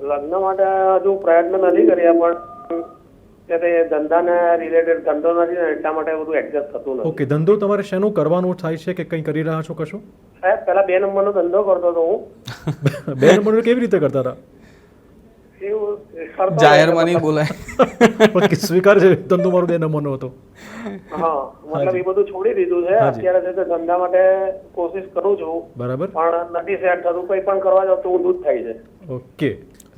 લગ્ન માટે હજુ પ્રયત્ન નથી કર્યા, પણ ત્યારે ધંધાને રિલેટેડ ધંધો નથી ને એટલા માટે બધું એડજસ્ટ થતું નથી. ઓકે. ધંધો તમારે શેનું કરવાનું થાય છે કે કંઈ કરી રહ્યા છો કશું? સાહેબ, પહેલા 2 નંબરનો ધંધો કરતો હતો હું. 2 નંબરનો કેવી રીતે કરતા હતા? એવું કરતો જાહેરમાં નહીં બોલાય. પણ સ્વીકાર છે ધંધો મારો 2 નંબરનો હતો. હા, મતલબ એ બધું છોડી દીધું છે. અત્યારે છે તે ધંધા માટે કોશિશ કરું છું, બરાબર. પણ નથી સેટ થતું. કંઈ પણ કરવા જાવ તો હું દૂધ થાય છે. ઓકે.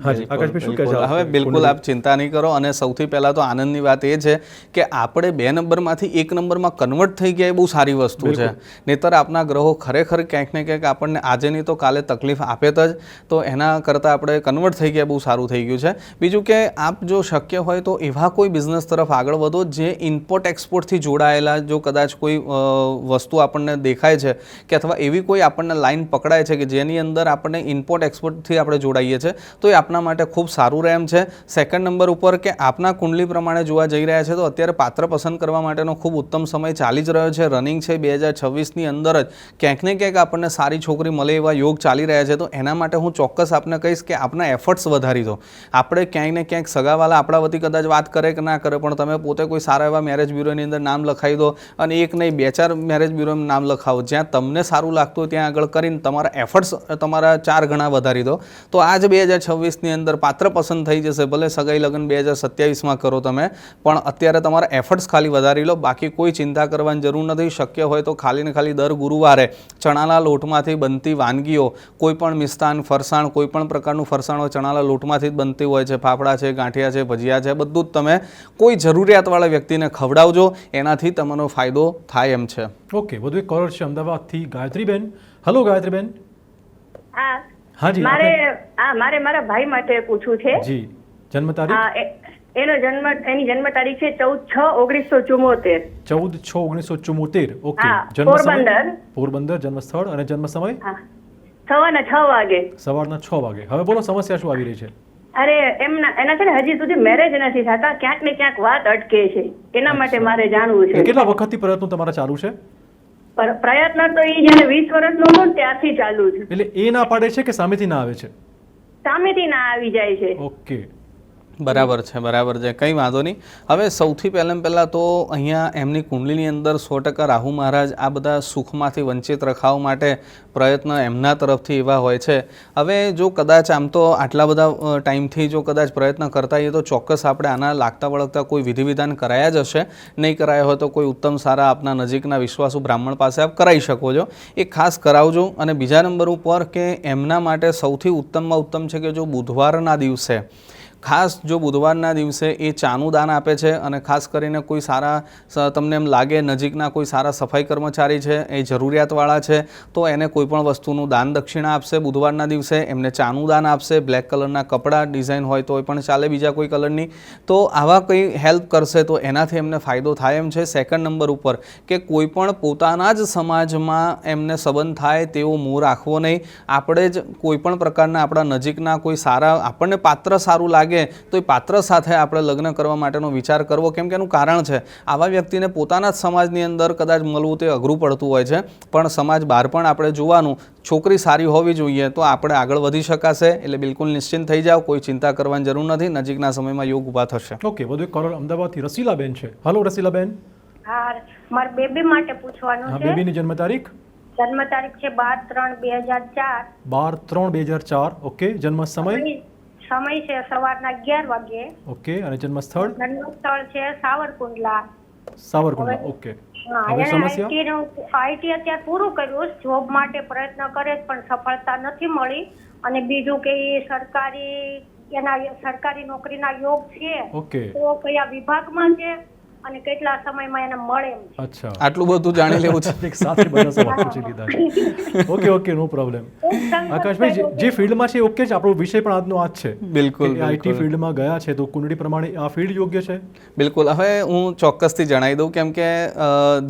હાજી, આકાશભાઈ શું કહે છે? હવે બિલકુલ આપ ચિંતા નહીં કરો. અને સૌથી પહેલાં તો આનંદની વાત એ છે કે આપણે 2 નંબરમાંથી 1 નંબરમાં કન્વર્ટ થઈ ગયા એ બહુ સારી વસ્તુ છે. નહીંતર આપના ગ્રહો ખરેખર ક્યાંક ને ક્યાંક આપણને આજે નહીં તો કાલે તકલીફ આપે જ. તો એના કરતાં આપણે કન્વર્ટ થઈ ગયા બહુ સારું થઈ ગયું છે. બીજું કે આપ જો શક્ય હોય તો એવા કોઈ બિઝનેસ તરફ આગળ વધો જે ઇમ્પોર્ટ એક્સપોર્ટથી જોડાયેલા, જો કદાચ કોઈ વસ્તુ આપણને દેખાય છે કે અથવા એવી કોઈ આપણને લાઈન પકડાય છે કે જેની અંદર આપણને ઇમ્પોર્ટ એક્સપોર્ટથી આપણે જોડાઈએ છીએ, તો એ આપના માટે ખૂબ સારું રહે એમ છે. સેકન્ડ નંબર ઉપર કે આપના કુંડલી પ્રમાણે જોવા જઈ રહ્યા છે તો અત્યારે પાત્ર પસંદ કરવા માટેનો ખૂબ ઉત્તમ સમય ચાલી જ રહ્યો છે. રનિંગ છે 2026ની અંદર જ ક્યાંક ને ક્યાંક આપણને સારી છોકરી મળે એવા યોગ ચાલી રહ્યા છે. તો એના માટે હું ચોક્કસ આપને કહીશ કે આપના એફર્ટ્સ વધારી દો. આપણે ક્યાંય ને ક્યાંક સગાવાલા આપણા વતી કદાચ વાત કરે કે ના કરે, પણ તમે પોતે કોઈ સારા એવા મેરેજ બ્યુરોની અંદર નામ લખાવી દો, અને એક નહીં 2-4 મેરેજ બ્યુરોમાં નામ લખાવો. જ્યાં તમને સારું લાગતું હોય ત્યાં આગળ કરીને તમારા એફર્ટ્સ તમારા 4 ગણા વધારી દો. તો આજ 2026ની અંદર પાત્ર પસંદ થઈ જશે. ભલે સગાઈ લગ્ન 2027માં કરો તમે, પણ અત્યારે તમારા એફર્ટ્સ ખાલી વધારી લો. બાકી કોઈ ચિંતા કરવાની જરૂર નથી. શક્ય હોય તો ખાલી ને ખાલી દર ગુરુવારે ચણાના લોટમાંથી બનતી વાનગીઓ, કોઈ પણ મિષ્ટાન, ફરસાણ, કોઈ પણ પ્રકારનું ફરસાણ હોય ચણાના લોટમાંથી જ બનતી હોય છે. ફાફડા છે, ગાંઠિયા છે, ભજીયા છે, બધું જ તમે કોઈ જરૂરિયાતવાળા વ્યક્તિને ખવડાવજો. એનાથી તમારો ફાયદો થાય એમ છે. ઓકે. વધુ એક કોલર છે અમદાવાદથી ગાયત્રીબેન. હલો ગાયત્રીબેન. હા. હાજી. મારે મારા ભાઈ માટે પૂછવું છે. જી. જન્મ તારીખ? એની જન્મ તારીખ છે 14/6/1974. 14/6/1974. ઓકે. હા, જન્મ સમય? પોરબંદર. પોરબંદર. જન્મ સ્થળ અને જન્મ સમય? હા, સવારના 6 વાગે. સવારના 6 વાગે. હવે બોલો, સમસ્યા શું આવી રહી છે? અરે એના છે ને હજી સુધી મેરેજ નથી થતા. ક્યાંક ને ક્યાંક વાત અટકે છે. એના માટે મારે જાણવું છે. કેટલા વખતથી પ્રયત્નો તમારા ચાલુ છે? પ્રયત્ન તો એ જયારે 20 વર્ષનો હતો ત્યારથી ચાલુ છે. એટલે એ ના પાડે છે કે સામેથી ના આવે છે? સામેથી ના આવી જાય છે. ઓકે. બરાબર છે. કંઈ વાંધો નહીં. હવે સૌથી પહેલાં તો અહીંયા એમની કુંડલીની અંદર 100% રાહુ મહારાજ આ બધા સુખમાંથી વંચિત રખાવવા માટે પ્રયત્ન એમના તરફથી એવા હોય છે. હવે જો કદાચ આમ તો આટલા બધા ટાઈમથી જો કદાચ પ્રયત્ન કરતા હોઈએ તો ચોક્કસ આપણે આના લાગતા વળગતા કોઈ વિધિ વિધાન કરાયા જ હશે. નહીં કરાયા હોય તો કોઈ ઉત્તમ સારા આપના નજીકના વિશ્વાસુ બ્રાહ્મણ પાસે આપ કરાવી શકો છો. એ ખાસ કરાવજો. અને બીજા નંબર ઉપર કે એમના માટે સૌથી ઉત્તમમાં ઉત્તમ છે કે જો બુધવારના દિવસે, ખાસ જો બુધવારના દિવસે એ ચાનું દાન આપે છે, અને ખાસ કરીને કોઈ સારા તમને એમ લાગે નજીકના કોઈ સારા સફાઈ કર્મચારી છે, એ જરૂરિયાતવાળા છે, તો એને કોઈ પણ વસ્તુનું દાન દક્ષિણા આપશે બુધવારના દિવસે. એમને ચાનું દાન આપશે. બ્લેક કલરના કપડાં, ડિઝાઇન હોય તો એ પણ ચાલે, બીજા કોઈ કલરની. તો આવા કંઈ હેલ્પ કરશે તો એનાથી એમને ફાયદો થાય એમ છે. સેકન્ડ નંબર ઉપર કે કોઈ પણ પોતાના જ સમાજમાં એમને સંબંધ થાય તેવો મોહ રાખવો નહીં. આપણે જ કોઈ પણ પ્રકારના આપણા નજીકના કોઈ સારા આપણને પાત્ર સારું લાગે તો એ પાત્ર સાથે આપણે લગ્ન કરવા માટેનો વિચાર કરવો. કેમ કે એનું કારણ છે આવા વ્યક્તિને પોતાના જ સમાજની અંદર કદાચ મળવું તે અઘરું પડતું હોય છે, પણ સમાજ બહાર પણ આપણે જોવાનું. છોકરી સારી હોવી જોઈએ તો આપણે આગળ વધી શકાશે. એટલે બિલકુલ નિશ્ચિંત થઈ જાઓ, કોઈ ચિંતા કરવાની જરૂર નથી. નજીકના સમયમાં યોગ ઊભા થશે. ઓકે. વધુ એક કોલર અમદાવાદથી રસીલાબેન છે. હલો રસીલાબેન. હા, મારા બેબી માટે પૂછવાનું છે. બેબીની જન્મ તારીખ? જન્મ તારીખ છે 12/3/2004. 12/3/2004. ઓકે. જન્મ સમય? સમય છે સવારના 11 વાગે. ઓકે. અને જન્મ સ્થળ? જન્મ સ્થળ છે સાવરકુંડલા. સાવરકુંડલા. ઓકે. હવે સમસ્યા આઈટી અત્યારે પૂરું કર્યું, જોબ માટે પ્રયત્ન કરે પણ સફળતા નથી મળી. અને બીજું કે એ સરકારી નોકરીના યોગ છે ઓકે તો કયા વિભાગમાં છે અને કેટલા સમયમાં એને મળે એમ છે. અચ્છા આટલું બધું જાણી લેવું છે. એક સાથે બધા સવાલ પૂછી લીધા છે. Okay okay no problem. આકાશભાઈ જે ફિલ્ડમાં છે ઓકે છે, આપણો વિષય પણ આજનો આ જ છે. બિલકુલ આઈટી ફિલ્ડમાં ગયા છે તો કુંડળી પ્રમાણે આ ફિલ્ડ યોગ્ય છે. બિલકુલ. હવે હું ચોક્કસથી જણાવી દઉં, કેમ કે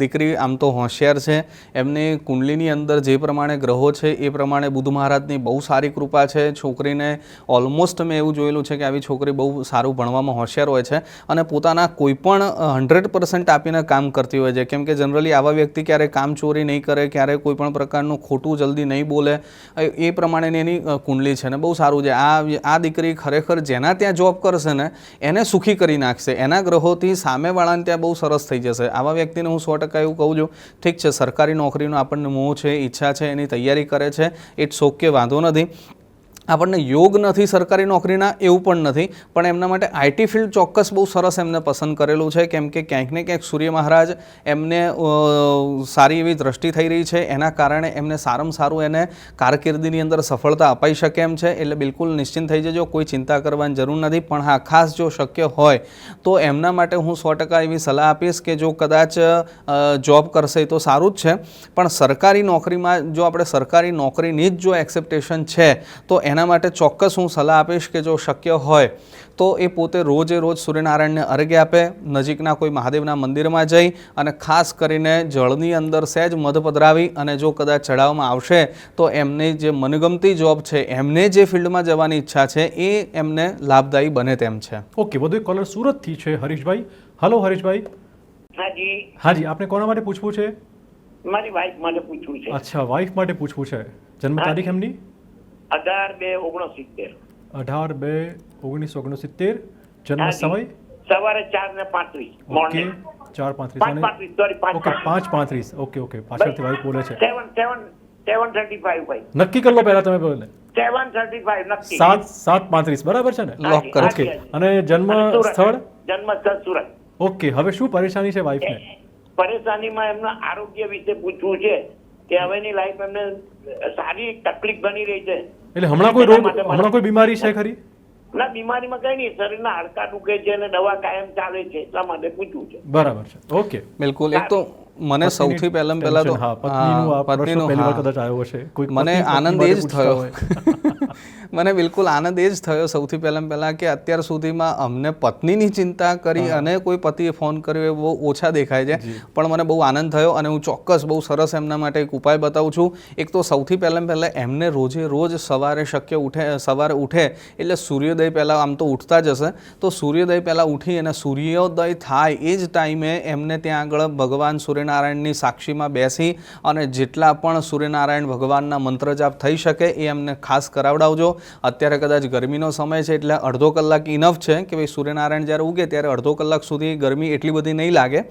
દીકરી આમ તો હોશિયાર છે, એમની કુંડલીની અંદર જે પ્રમાણે ગ્રહો છે એ પ્રમાણે બુધ મહારાજની બહુ સારી કૃપા છે. છોકરીને ઓલમોસ્ટ મેં એવું જોયેલું છે કે આવી છોકરી બહુ સારું ભણવામાં હોશિયાર હોય છે અને પોતાના કોઈ પણ 100% આપીને કામ કરતી હોય છે. કેમ કે જનરલી આવા વ્યક્તિ ક્યારે કામ ચોરી નહીં કરે, ક્યારે કોઈ પણ પ્રકારનું ખોટું જલ્દી નહીં બોલે, એ પ્રમાણેની એની કુંડલી છે ને બહુ સારું છે. આ દીકરી ખરેખર જેના ત્યાં જોબ કરશે ને એને સુખી કરી નાખશે. એના ગ્રહોથી સામેવાળાને ત્યાં બહુ સરસ થઈ જશે. આવા વ્યક્તિને હું 100% એવું કહું છું, ઠીક છે સરકારી નોકરીનો આપણને મોહ છે, ઈચ્છા છે, એની તૈયારી કરે છે, ઇટ્સ ઓકે, વાંધો નથી. આપણને યોગ નથી સરકારી નોકરીના એવું પણ નથી, પણ એમના માટે આઈટી ફિલ્ડ ચોક્કસ બહુ સરસ એમને પસંદ કરેલું છે. કેમ કે ક્યાંક ને ક્યાંક સૂર્ય મહારાજ એમને સારી એવી દ્રષ્ટિ થઈ રહી છે, એના કારણે એમને સારામાં સારું એને કારકિર્દીની અંદર સફળતા અપાઈ શકે એમ છે. એટલે બિલકુલ નિશ્ચિંત થઈ જજો, કોઈ ચિંતા કરવાની જરૂર નથી. પણ હા, ખાસ જો શક્ય હોય તો એમના માટે હું 100% એવી સલાહ આપીશ કે જો કદાચ જોબ કરશે તો સારું જ છે, પણ સરકારી નોકરીમાં જો આપણે સરકારી નોકરીની જ જો એક્સેપ્ટેશન છે તો એના માટે ચોક્કસ હું સલાહ આપીશ કે જો શક્ય હોય તો એ પોતે રોજે રોજ સૂર્યનારાયણને અર્ઘ્ય આપે, નજીકના કોઈ મહાદેવના મંદિરમાં જઈ અને ખાસ કરીને જળની અંદર સહેજ મધ પધરાવી અને જો કદાચ ચડાવવામાં આવશે તો એમની જે મનગમતી જોબ છે, એમને જે ફિલ્ડમાં જવાની ઈચ્છા છે એ એમને લાભદાયી બને તેમ છે. ઓકે, વધુ એક કોલર સુરતથી છે, હરીશભાઈ. હલો હરીશભાઈ. હાજી હાજી, આપને કોના માટે પૂછવું છે? મારી વાઈફ માટે પૂછવું છે. અચ્છા, વાઈફ માટે પૂછવું છે. જન્મ તારીખ એમની? 18/2/1969. 18/2/1969. જન્મ સમય? સવારે 4:35 મોર્નિંગ. 4:35. ઓકે, 5:35. ઓકે ઓકે, પાછળથી વાઈફ બોલે છે. 7:35 ભાઈ. નક્કી કરી લો પહેલા તમે બોલે. 7:35 નક્કી. 7:35 બરાબર છે ને? લોક કરો. ઓકે. અને જન્મ સ્થળ? જન્મ સ્થળ સુરત. ઓકે, હવે શું પરેશાની છે વાઈફને? પરેશાનીમાં એમના આરોગ્ય વિશે પૂછવું છે કે હવેની લાઈફ એમને સારી તકલીફ બની રહી છે. એટલે હમણાં કોઈ રોગ, હમણાં કોઈ બીમારી છે ખરી? ના, બીમારીમાં કઈ નહીં, શરીરના હાડકા દુખે છે અને દવા કાયમ ચાલે છે, એટલા માટે પૂછવું છે. બરાબર છે. ઓકે, બિલકુલ. એક તો મને સૌથી પહેલા તો મને આનંદ એ જ થયો મને બિલકુલ આનંદ એ જ થયો સૌથી પહેલાં કે અત્યાર સુધીમાં અમને પત્નીની ચિંતા કરી અને કોઈ પતિએ ફોન કર્યો એ બહુ ઓછા દેખાય છે, પણ મને બહુ આનંદ થયો અને હું ચોક્કસ બહુ સરસ એમના માટે એક ઉપાય બતાવું છું. એક તો સૌથી પહેલાં એમને રોજે રોજ સવારે સવારે ઉઠે એટલે સૂર્યોદય પહેલાં, આમ તો ઉઠતા જ હશે, તો સૂર્યોદય પહેલાં ઉઠી અને સૂર્યોદય થાય એ જ ટાઈમે એમને ત્યાં આગળ ભગવાન સૂર્યનારાયણની સાક્ષીમાં બેસી અને જેટલા પણ સૂર્યનારાયણ ભગવાનના મંત્ર જાપ થઈ શકે એ એમને ખાસ કરાવડાવજો. અત્યારે કદાચ ગરમીનો સમય છે એટલે અડધો કલાક ઇનફ છે કે ભાઈ સૂર્યનારાયણ જ્યારે ઉગે ત્યારે અડધો કલાક સુધી ગરમી એટલી બધી નહીં લાગે,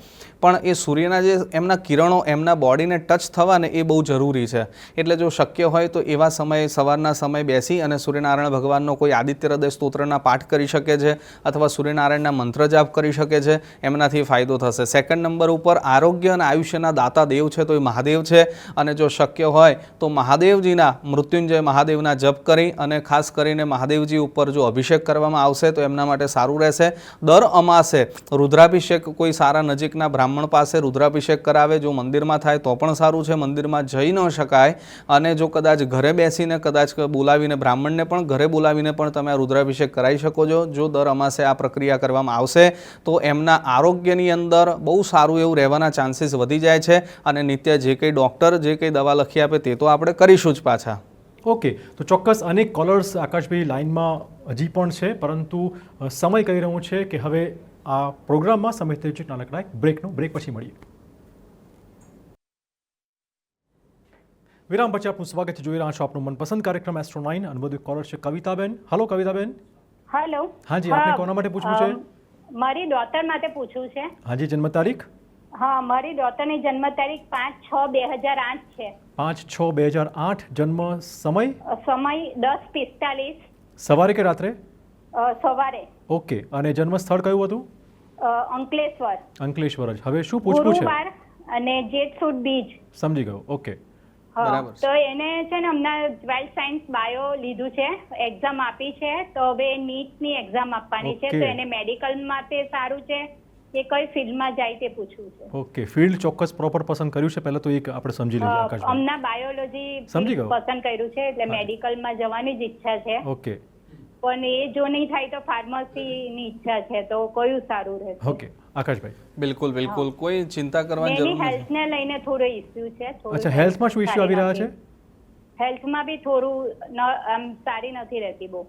પણ એ સૂર્યના જે એમના કિરણો એમના બોડીને ટચ થવા ને એ બહુ જરૂરી છે. એટલે જો શક્ય હોય તો એવા સમયે સવારના સમયે બેસી અને સૂર્યનારાયણ ભગવાનનો કોઈ આદિત્ય હૃદય સ્તોત્રના પાઠ કરી શકે છે અથવા સૂર્યનારાયણના મંત્ર જાપ કરી શકે છે, એમનાથી ફાયદો થશે. સેકન્ડ નંબર ઉપર આરોગ્ય અને આયુષ્યના દાતા દેવ છે તો એ મહાદેવ છે, અને જો શક્ય હોય તો મહાદેવજીના મૃત્યુંજય મહાદેવના જપ કરી અને ખાસ કરીને મહાદેવજી ઉપર જો અભિષેક કરવામાં આવશે તો એમના માટે સારું રહેશે. દર અમાસે રુદ્રાભિષેક કોઈ સારા નજીકના બ્રાહ્મણ પાસે રુદ્રાભિષેક કરાવે, જો મંદિરમાં થાય તો પણ સારું છે, મંદિરમાં જઈ ન શકાય અને જો કદાચ ઘરે બેસીને કદાચ બોલાવીને બ્રાહ્મણને પણ ઘરે બોલાવીને પણ તમે આ રુદ્રાભિષેક કરાવી શકો છો. જો દર અમાસે આ પ્રક્રિયા કરવામાં આવશે તો એમના આરોગ્યની અંદર બહુ સારું એવું રહેવાના ચાન્સીસ વધી જાય છે અને નિત્ય જે કંઈ ડૉક્ટર જે કંઈ દવા લખી આપે તે તો આપણે કરીશું જ પાછા. ઓકે, તો ચોક્કસ અનેક કોલર્સ આકાશભાઈ લાઇનમાં હજી પણ છે, પરંતુ સમય કહી રહ્યું છે કે હવે આ પ્રોગ્રામમાં સમય થયો છે નાનકડા બ્રેક પછી મળીએ. વિરામ પછી આપનું સ્વાગત છે. જોઈ રહ્યા છો આપનું મનપસંદ કાર્યક્રમ એસ્ટ્રો 9 અને વધુ કોલર છે કવિતાબેન. હલો કવિતાબેન. હેલો. હાજી, આપને કોના માટે પૂછવું છે? મારી ડોટર માટે પૂછવું છે. હાજી, જન્મ તારીખ? હા, મારી ડોટરની જન્મ તારીખ 5/6/2008 છે. 5/6/2008. જન્મ સમય? સમય 10:45. સવારે કે રાત્રે? સવારે. ઓકે, અને જન્મ સ્થળ કયું હતું? અંકલેશ્વર. અંકલેશ્વર જ. હવે શું પૂછવું છે? અને જેતસૂટ બીજ. સમજી ગયો. ઓકે. હા, બરાબર છે. તો એને છે ને હમણાં 12th સાયન્સ બાયો લીધું છે, એક્ઝામ આપી છે, તો હવે નીટની એક્ઝામ આપવાની છે, ઓકે. તો એને મેડિકલ માટે સારું છે કે કઈ ફિલ્ડમાં જાય તે પૂછવું છે. ઓકે, ફિલ્ડ ચોક્કસ પ્રોપર પસંદ કર્યું છે, પહેલા તો એક આપણે સમજી લઈએ આકાશભાઈ. હમણાં બાયોલોજી સમજી ગયો. પસંદ કર્યું છે, એટલે મેડિકલમાં જવાની જ ઈચ્છા છે, ઓકે. પણ એ જો નહીં થાય તો ફાર્મસીની ઈચ્છા છે, તો કયું સારું રહેશે? ઓકે આકાશભાઈ. બિલકુલ બિલકુલ, કોઈ ચિંતા કરવાની એની જરૂર નથી. હેલ્થને લઈને થોડો ઇસ્યુ છે. અચ્છા, હેલ્થમાં શું ઇશ્યુ આવી રહ્યા છે? હેલ્થમાં બી થોડું આમ સારી નથી રહેતી બહુ.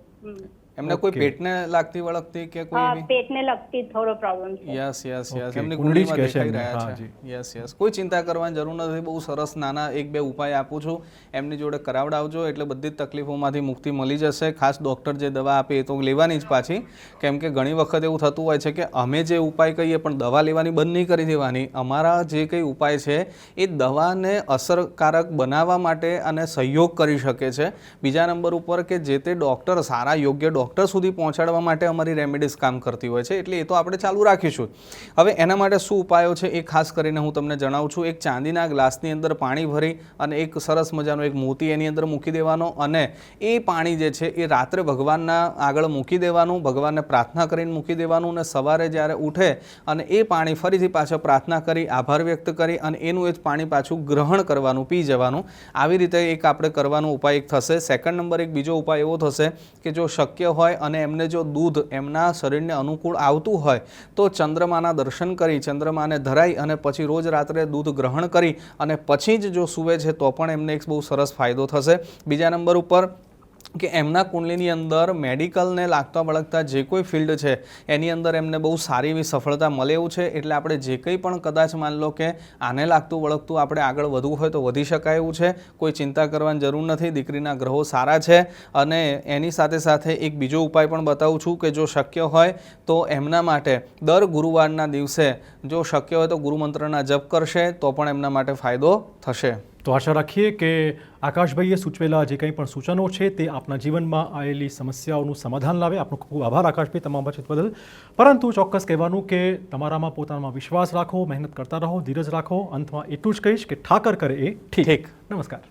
એમને કોઈ ઓકે. પેટને લાગતી વળગતી કે કોઈ હા, એવી? પેટને લગતી થોડો પ્રોબ્લેમ છે. યસ યસ યસ, ઓકે, એમની કુંડળી જ કુંડળીમાં કહે છે દેખાઈ એમને. હા, રહ્યા છે. જી. યસ યસ, કોઈ ચિંતા કરવાની જરૂર નથી. બહુ સરસ નાના 1-2 ઉપાય આપું છું, એમની જોડે કરાવડાવજો એટલે બધી જ તકલીફોમાંથી મુક્તિ મળી જશે. ખાસ ડૉક્ટર જે દવા આપે એ તો લેવાની જ પાછી, કેમ કે ઘણી વખત એવું થતું હોય છે કે અમે જે ઉપાય કહીએ પણ દવા લેવાની બંધ નહીં કરી દેવાની. અમારા જે કંઈ ઉપાય છે એ દવાને અસરકારક બનાવવા માટે અને સહયોગ કરી શકે છે. બીજા નંબર ઉપર કે જે તે ડૉક્ટર સારા યોગ્ય ડૉક્ટર સુધી પહોંચાડવા માટે અમારી રેમેડીઝ કામ કરતી હોય છે, એટલે એ તો આપણે ચાલુ રાખીશું. હવે એના માટે શું ઉપાયો છે એ ખાસ કરીને હું તમને જણાવું છું. એક ચાંદીના ગ્લાસની અંદર પાણી ભરી અને એક સરસ મજાનો એક મોતી એની અંદર મૂકી દેવાનો, અને એ પાણી જે છે એ રાત્રે ભગવાનના આગળ મૂકી દેવાનું, ભગવાનને પ્રાર્થના કરીને મૂકી દેવાનું, અને સવારે જ્યારે ઉઠે અને એ પાણી ફરીથી પાછળ પ્રાર્થના કરી આભાર વ્યક્ત કરી અને એનું એ જ પાણી પાછું ગ્રહણ કરવાનું, પી જવાનું. આવી રીતે એક આપણે કરવાનો ઉપાય એક થશે. સેકન્ડ નંબર એક બીજો ઉપાય એવો થશે કે જો શક્ય હોય અને એમને જો દૂધ એમના શરીરને અનુકૂળ આવતું હોય તો ચંદ્રમાના દર્શન કરી, ચંદ્રમાને ધરાઈ અને પછી રોજ રાત્રે દૂધ ગ્રહણ કરી અને પછી જ જો સૂવે છે તો પણ એમને એક બહુ સરસ ફાયદો થશે. બીજા નંબર ઉપર કે એમના કુંડલીની અંદર મેડિકલને લાગતા વળગતા જે કોઈ ફિલ્ડ છે એની અંદર એમને બહુ સારી એવી સફળતા મળે એવું છે. એટલે આપણે જે કંઈ પણ કદાચ માન લો કે આને લાગતું વળગતું આપણે આગળ વધવું હોય તો વધી શકાય એવું છે. કોઈ ચિંતા કરવાની જરૂર નથી. દીકરીના ગ્રહો સારા છે. અને એની સાથે સાથે એક બીજો ઉપાય પણ બતાવું છું કે જો શક્ય હોય તો એમના માટે દર ગુરુવારના દિવસે જો શક્ય હોય તો ગુરુમંત્રના જપ કરશે તો પણ એમના માટે ફાયદો થશે. તો આશા રાખીએ કે આકાશભાઈએ સૂચવેલા જે કંઈ પણ સૂચનો છે તે આપના જીવનમાં આવેલી સમસ્યાઓનું સમાધાન લાવે. આપનો ખૂબ ખૂબ આભાર આકાશભાઈ તમામ બાબત બદલ. પરંતુ ચોક્કસ કહેવાનું કે તમારામાં પોતાનામાં વિશ્વાસ રાખો, મહેનત કરતા રહો, ધીરજ રાખો. અંતમાં એટલું જ કહીશ કે ઠાકર કરે એ ઠીક. નમસ્કાર.